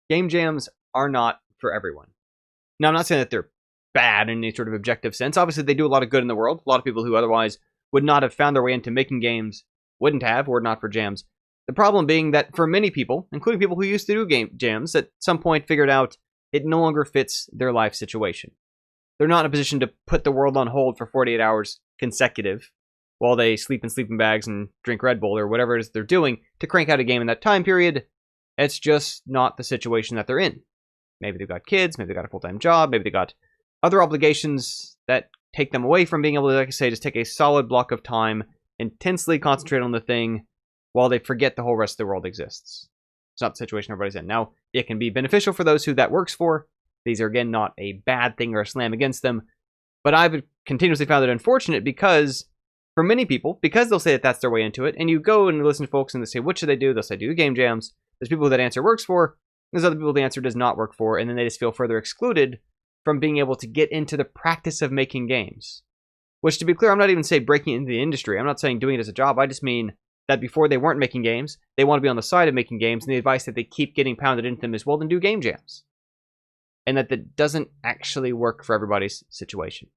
game jams are not for everyone. Now, I'm not saying that they're bad in any sort of objective sense. Obviously, they do a lot of good in the world. A lot of people who otherwise would not have found their way into making games wouldn't have, were it not for jams. The problem being that for many people, including people who used to do game jams, at some point figured out it no longer fits their life situation. They're not in a position to put the world on hold for 48 hours consecutive while they sleep in sleeping bags and drink Red Bull or whatever it is they're doing to crank out a game in that time period. It's just not the situation that they're in. Maybe they've got kids, maybe they've got a full-time job, maybe they've got other obligations that take them away from being able to, like I say, just take a solid block of time, intensely concentrate on the thing while they forget the whole rest of the world exists. It's not the situation everybody's in. Now, it can be beneficial for those who that works for. These are, again, not a bad thing or a slam against them. But I've continuously found it unfortunate because, for many people, because they'll say that that's their way into it, and you go and listen to folks and they say, what should they do? They'll say, do game jams. There's people who that answer works for. There's other people the answer does not work for, and then they just feel further excluded from being able to get into the practice of making games. Which, to be clear, I'm not even saying breaking into the industry. I'm not saying doing it as a job. I just mean that before they weren't making games, they want to be on the side of making games, and the advice that they keep getting pounded into them is, well, then do game jams. And that doesn't actually work for everybody's situation.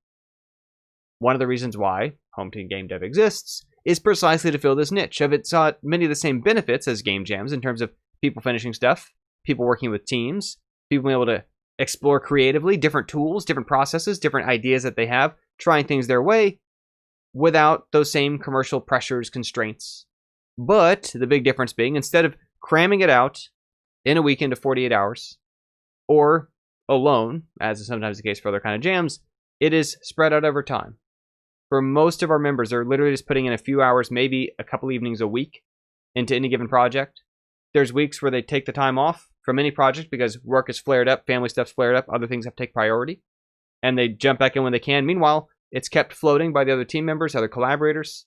One of the reasons why Home Team Game Dev exists is precisely to fill this niche of it's got many of the same benefits as game jams in terms of people finishing stuff, people working with teams, people being able to explore creatively different tools, different processes, different ideas that they have, trying things their way without those same commercial pressures, constraints. But the big difference being, instead of cramming it out in a weekend of 48 hours, or alone, as is sometimes the case for other kind of jams, it is spread out over time. For most of our members, they're literally just putting in a few hours, maybe a couple evenings a week into any given project. There's weeks where they take the time off from any project because work is flared up, family stuff's flared up, other things have to take priority, and they jump back in when they can. Meanwhile, it's kept floating by the other team members, other collaborators,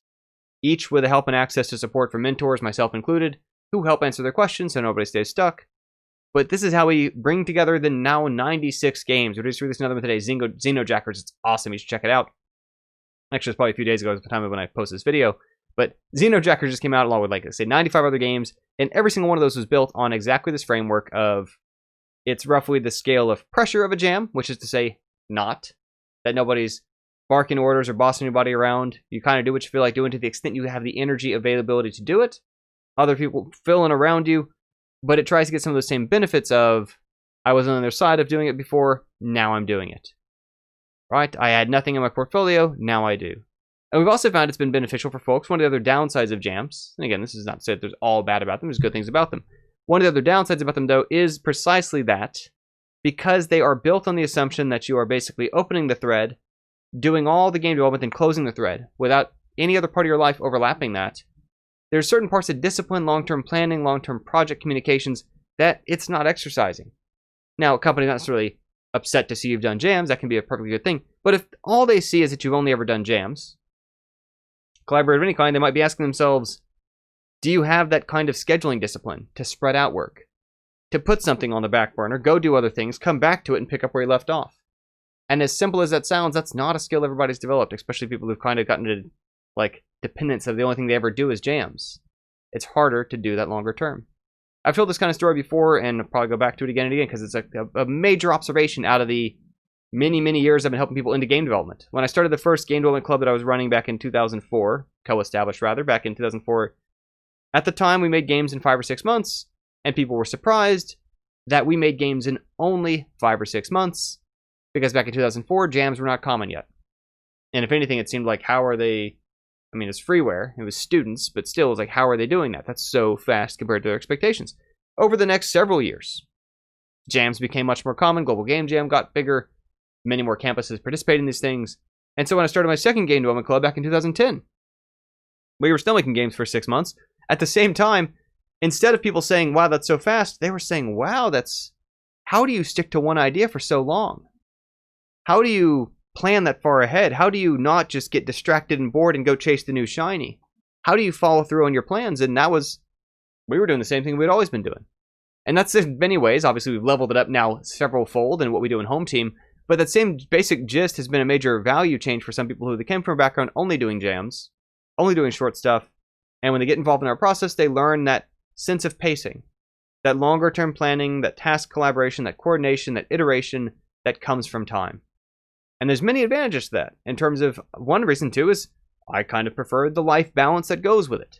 each with the help and access to support from mentors, myself included, who help answer their questions so nobody stays stuck. But this is how we bring together the now 96 games. We just released another one today, Xenojackers. It's awesome. You should check it out. Actually, it's probably a few days ago at the time of when I posted this video. But Xenojackers just came out along with, like I say, 95 other games. And every single one of those was built on exactly this framework of it's roughly the scale of pressure of a jam, which is to say not. That nobody's barking orders or bossing anybody around. You kind of do what you feel like doing to the extent you have the energy availability to do it. Other people filling around you. But it tries to get some of those same benefits of, I was on the other side of doing it before, now I'm doing it. Right? I had nothing in my portfolio, now I do. And we've also found it's been beneficial for folks. One of the other downsides of jams, and again, this is not to say that there's all bad about them, there's good things about them. One of the other downsides about them, though, is precisely that, because they are built on the assumption that you are basically opening the thread, doing all the game development, and closing the thread, without any other part of your life overlapping that. There's certain parts of discipline, long-term planning, long-term project communications that it's not exercising. Now, a company's not necessarily upset to see you've done jams. That can be a perfectly good thing. But if all they see is that you've only ever done jams, collaborator of any kind, they might be asking themselves, do you have that kind of scheduling discipline to spread out work? To put something on the back burner, go do other things, come back to it and pick up where you left off. And as simple as that sounds, that's not a skill everybody's developed, especially people who've kind of gotten into, like, dependence of the only thing they ever do is jams. It's harder to do that longer term. I've told this kind of story before, and I'll probably go back to it again and again, because it's a major observation out of the many, many years I've been helping people into game development. When I started the first game development club that I was running back in 2004, co-established rather, back in 2004, at the time we made games in 5 or 6 months, and people were surprised that we made games in only 5 or 6 months, because back in 2004, jams were not common yet. And if anything, it seemed like, how are they... I mean, it's freeware, it was students, but still, it was like, how are they doing that? That's so fast compared to their expectations. Over the next several years, jams became much more common, Global Game Jam got bigger, many more campuses participated in these things, and so when I started my second game development club back in 2010, we were still making games for 6 months. At the same time, instead of people saying, wow, that's so fast, they were saying, wow, how do you stick to one idea for so long? How do you plan that far ahead? How do you not just get distracted and bored and go chase the new shiny? How do you follow through on your plans? And we were doing the same thing we'd always been doing. And that's in many ways, obviously we've leveled it up now several fold in what we do in Home Team, but that same basic gist has been a major value change for some people who came from a background only doing jams, only doing short stuff, and when they get involved in our process, they learn that sense of pacing. that longer term planning, that task collaboration, that coordination, that iteration that comes from time. And there's many advantages to that. In terms of, one reason too is I kind of prefer the life balance that goes with it.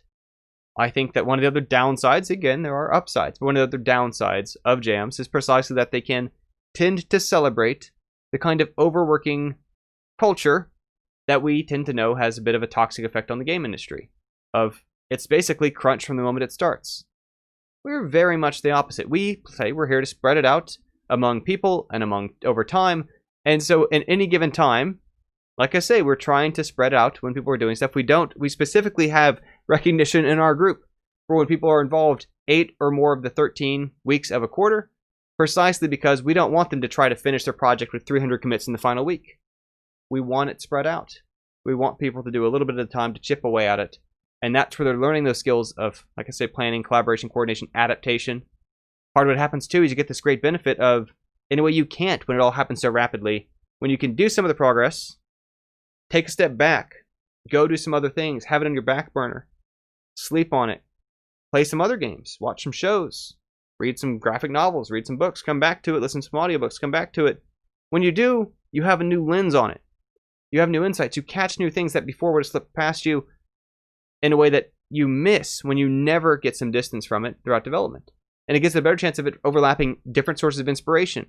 I think that one of the other downsides, again, there are upsides, but one of the other downsides of jams is precisely that they can tend to celebrate the kind of overworking culture that we tend to know has a bit of a toxic effect on the game industry. It's basically crunch from the moment it starts. We're very much the opposite. We say we're here to spread it out among people and over time. And so in any given time, like I say, we're trying to spread out when people are doing stuff. We specifically have recognition in our group for when people are involved 8 or more of the 13 weeks of a quarter, precisely because we don't want them to try to finish their project with 300 commits in the final week. We want it spread out. We want people to do a little bit at a time to chip away at it. And that's where they're learning those skills of, like I say, planning, collaboration, coordination, adaptation. Part of what happens too is you get this great benefit of, in a way you can't when it all happens so rapidly, when you can do some of the progress, take a step back, go do some other things, have it on your back burner, sleep on it, play some other games, watch some shows, read some graphic novels, read some books, come back to it, listen to some audiobooks, come back to it. When you do, you have a new lens on it. You have new insights. You catch new things that before would have slipped past you in a way that you miss when you never get some distance from it throughout development. And it gives a better chance of it overlapping different sources of inspiration.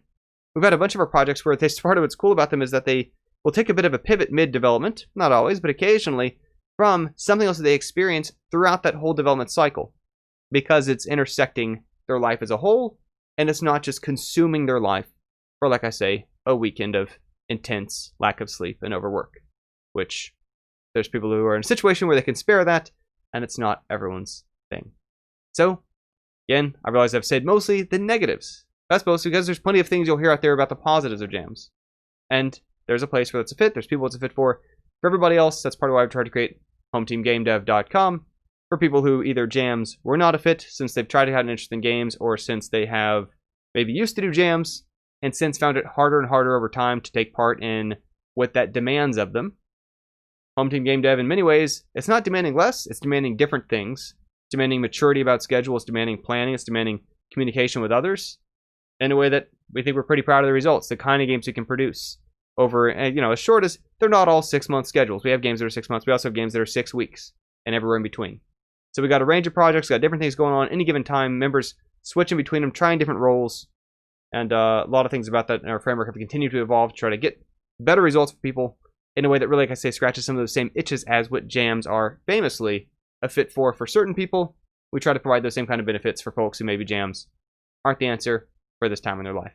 We've had a bunch of our projects where part of what's cool about them is that they will take a bit of a pivot mid-development, not always, but occasionally, from something else that they experience throughout that whole development cycle, because it's intersecting their life as a whole, and it's not just consuming their life for, like I say, a weekend of intense lack of sleep and overwork, which there's people who are in a situation where they can spare that, and it's not everyone's thing. So, again, I realize I've said mostly the negatives. That's mostly because there's plenty of things you'll hear out there about the positives of jams. And there's a place where it's a fit, there's people it's a fit for. For everybody else, that's part of why I've tried to create HomeTeamGameDev.com for people who either jams were not a fit since they've tried to have an interest in games, or since they have maybe used to do jams and since found it harder and harder over time to take part in what that demands of them. Home Team Game Dev, in many ways, it's not demanding less, it's demanding different things. It's demanding maturity about schedule, it's demanding planning, it's demanding communication with others in a way that we think we're pretty proud of the results, the kind of games we can produce over, as short as, they're not all 6-month schedules. We have games that are 6 months, we also have games that are 6 weeks, and everywhere in between. So we got a range of projects, got different things going on any given time, members switching between them, trying different roles, and a lot of things about that in our framework have continued to evolve to try to get better results for people in a way that really, like I say, scratches some of those same itches as what jams are famously a fit for certain people. We try to provide those same kind of benefits for folks who maybe jams aren't the answer for this time in their life.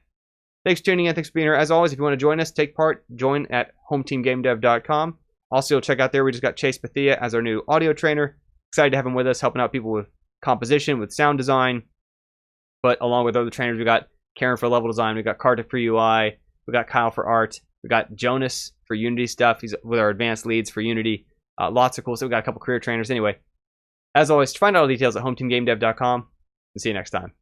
Thanks for tuning in. Thanks for being here. As always, if you want to join us, take part, join at HomeTeamGameDev.com. Also, check out there, we just got Chase Bethia as our new audio trainer. Excited to have him with us, helping out people with composition, with sound design. But along with other trainers, we got Karen for level design, we got Carter for UI, we got Kyle for art, we got Jonas for Unity stuff. He's with our advanced leads for Unity. Lots of cool stuff. We got a couple career trainers. Anyway, as always, find out all the details at HomeTeamGameDev.com, and see you next time.